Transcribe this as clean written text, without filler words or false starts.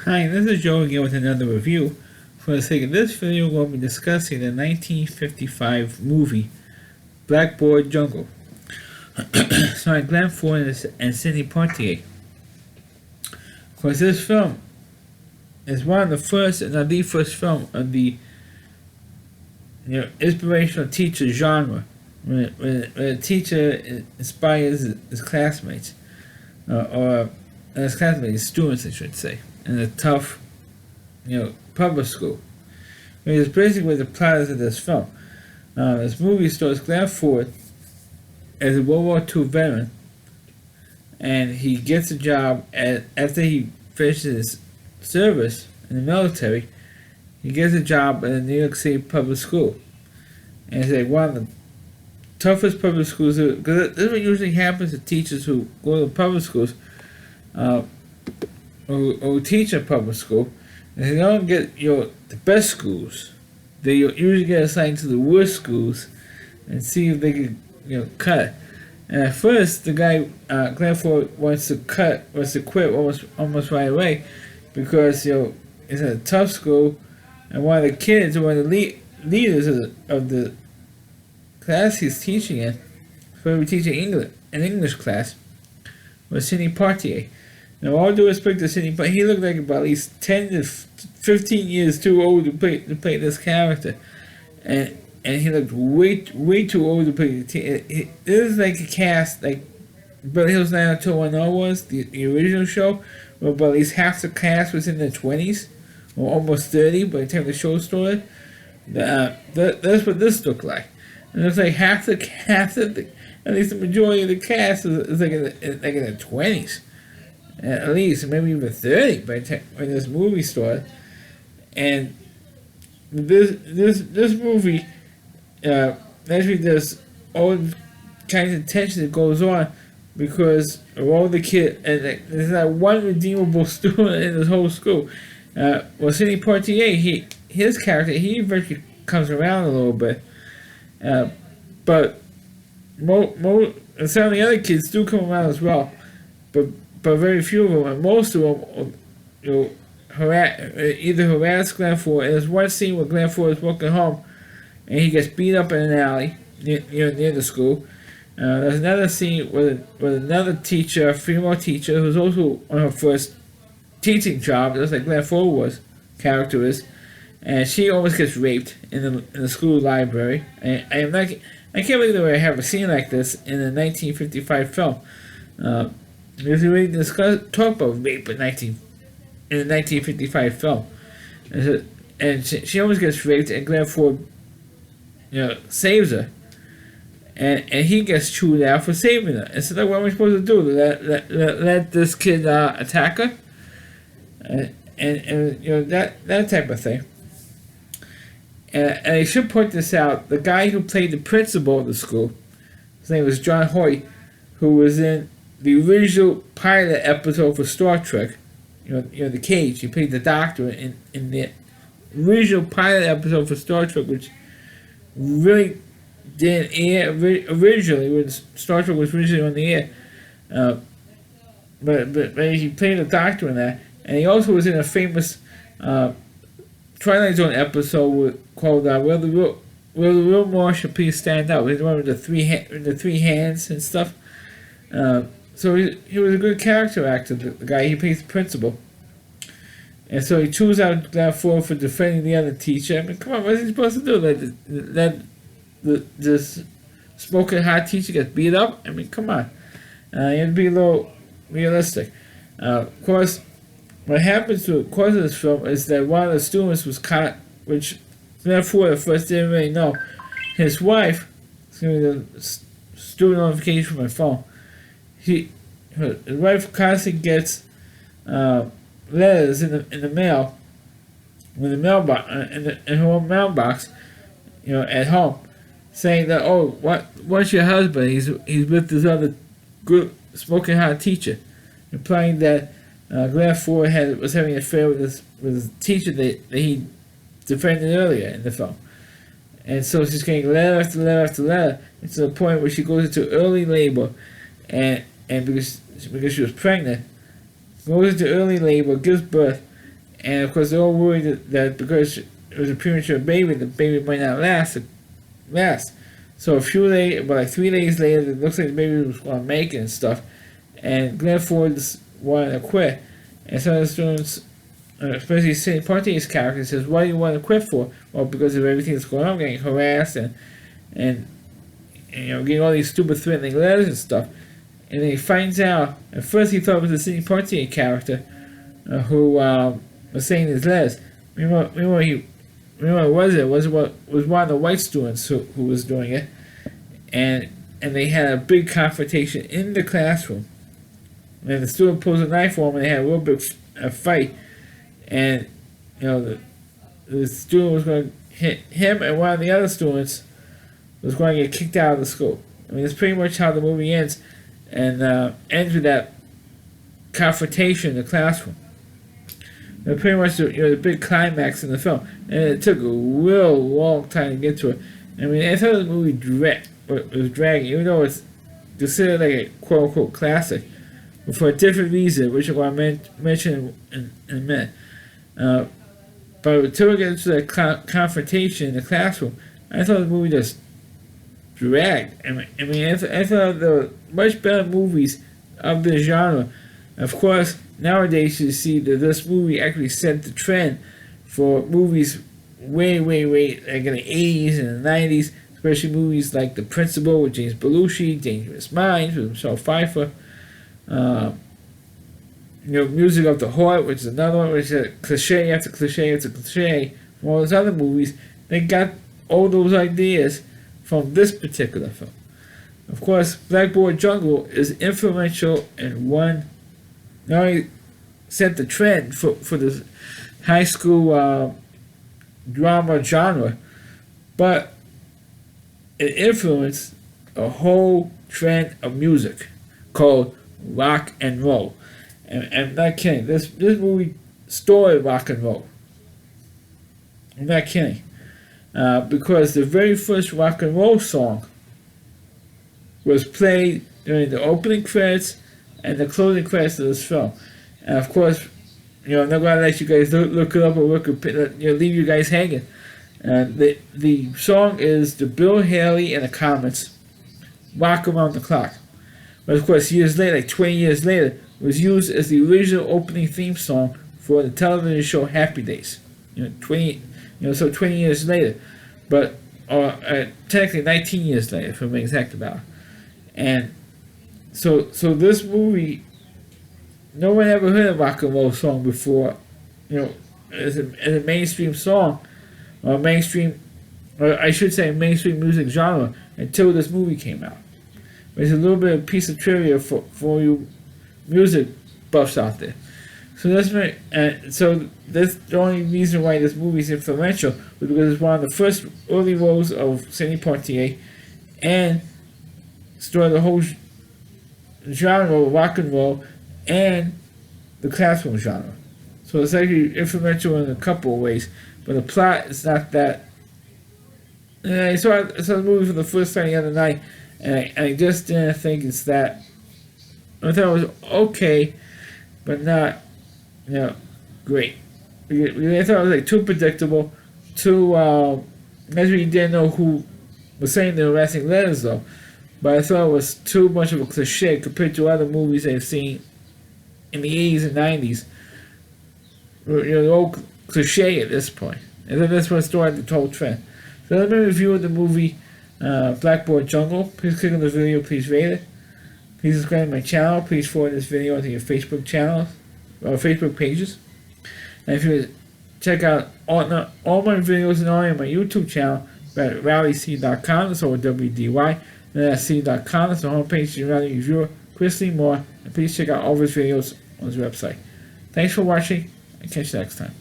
Hi, this is Joe again with another review. For the sake of this video, we'll be discussing the 1955 movie Blackboard Jungle, starring Glenn Ford and Sidney Poitier. Of course, this film is one of the first, and not the first film of the inspirational teacher genre, when a teacher inspires his classmates, or his students, I should say, in a tough, public school. Which is basically the plot of this film. This movie stars Glenn Ford as a World War II veteran, and he gets a job after he finishes service in the military. He gets a job in a New York City public school, and it's like one of the toughest public schools. Because this is what usually happens to teachers who go to public schools, who teach in public school. And they don't get the best schools. They usually get assigned to the worst schools and see if they can cut. And at first, the guy Glenn Ford wants to quit almost right away, because it's a tough school, and one of the kids, one of the leaders of the class he's teaching in, so he teaching an English class, was Sidney Poitier. Now, all due respect to Sidney, but he looked like about at least 10 to 15 years too old to play this character, and he looked way too old to play. It is like a cast like Beverly Hills 90210 was the original show, where about at least half the cast was in their 20s or almost 30 by the time the show started. That's what this looked like. It looks like half the cast, at least the majority of the cast is like in their 20s. At least, maybe even 30 by the time when this movie started. And this movie actually there's all kinds of tension that goes on because of all the kids, and there's not one redeemable student in this whole school. Sidney Poitier, his character, he eventually comes around a little bit, but some of the other kids do come around as well, but very few of them, and most of them, either harass Glenn Ford. And there's one scene where Glenn Ford is walking home, and he gets beat up in an alley near the school. There's another scene with another teacher, a female teacher, who's also on her first teaching job, just like Glenn Ford character is, and she almost gets raped in the school library. And I can't believe that we have a scene like this in a 1955 film. Because we already talk about rape in a 1955 film, and she almost gets raped, and Glenn Ford, saves her, and he gets chewed out for saving her. And so, like, what am I supposed to do? Let this kid attack her, and that type of thing. And I should point this out: the guy who played the principal of the school, his name was John Hoyt, who was in the original pilot episode for Star Trek, the Cage. He played the Doctor in the original pilot episode for Star Trek, which really didn't air originally when Star Trek was originally on the air. But he played the Doctor in that, and he also was in a famous Twilight Zone episode called "Will the Real Martian Please Stand Up?" He's the one with the three hands and stuff. So he was a good character actor, the guy. He plays the principal. And so he chews out Glenn Ford for defending the other teacher. I mean, come on, what's he supposed to do? Let this smoking hot teacher get beat up? I mean, come on. You have to be a little realistic. Of course, what happens to the course of this film is that one of the students was caught, which Glenn Ford at first didn't really know. His wife, the student notification from my phone. His wife constantly gets letters in the mail, with the mailbox in her own mailbox, at home, saying that what's your husband? He's with this other good smoking hot teacher, implying that Glenn Ford was having an affair with his teacher that he defended earlier in the film. And so she's getting letter after letter after letter, and to the point where she goes into early labor, and because she was pregnant, goes into early labor, gives birth, And of course, they're all worried that because it was a premature baby, the baby might not last. So a few days, about like 3 days later, it looks like the baby was going to make it and stuff. And Glenn Ford wanted to quit. And some of the students, especially St. Partey's character, says, "Why do you want to quit for?" Well, because of everything that's going on, getting harassed and getting all these stupid threatening letters and stuff. And then he finds out, at first he thought it was the St. Partey character who was saying his letters. Meanwhile, it was one of the white students who was doing it, and they had a big confrontation in the classroom. And the student pulls a knife on him, and they had a real big fight. And the student was going to hit him, and one of the other students was going to get kicked out of the school. I mean, that's pretty much how the movie ends, and ends with that confrontation in the classroom. And pretty much the big climax in the film, and it took a real long time to get to it. I mean, I thought the movie was dragging, even though it's considered like a quote unquote classic, but for a different reason, which I'm going to mention in a minute. But until we get into that confrontation in the classroom, I thought the movie just dragged. I mean, I thought there were much better movies of this genre. Of course, nowadays you see that this movie actually set the trend for movies way like in the 80s and the 90s, especially movies like The Principal with James Belushi, Dangerous Minds with Michelle Pfeiffer, Music of the Heart, which is another one, which is a cliche after cliche after cliche from all those other movies. They got all those ideas from this particular film. Of course, Blackboard Jungle is influential and one not only set the trend for the high school drama genre, but it influenced a whole trend of music called rock and roll. And I'm not kidding. This movie started rock and roll. I'm not kidding. Because the very first rock and roll song was played during the opening credits and the closing credits of this film. And of course, I'm not going to let you guys look it up or leave you guys hanging. The song is the Bill Haley and the Comets, Rock Around the Clock. But of course, years later, like 20 years later, it was used as the original opening theme song for the television show Happy Days. 20 years later, but technically 19 years later, if I'm exact about it. And so this movie, no one ever heard a rock and roll song before, as a mainstream song, or mainstream music genre until this movie came out. It's a little bit of piece of trivia for you music buffs out there. So that's the only reason why this movie is influential was because it's one of the first early roles of Sidney Poitier, and started the whole genre of rock and roll and the classroom genre. So it's actually influential in a couple of ways, but the plot is not that. And I saw the movie for the first time the other night, and I just didn't think it's that. I thought it was okay, but not, great. I thought it was like too predictable, too. As we didn't know who was saying the harassing letters though, but I thought it was too much of a cliche compared to other movies I've seen in the 80s and 90s. The old cliche at this point, and then that's what started the whole trend. So let me review the movie Blackboard Jungle. Please click on the video, please rate it. Please subscribe to my channel. Please forward this video to your Facebook channel or Facebook pages. And if you check out all my videos and all on my YouTube channel at rallyc.com, that's over WDY, and that's c.com, that's the homepage to Rally Reviewer, Chris Lee Moore, and please check out all of his videos on his website. Thanks for watching, and catch you next time.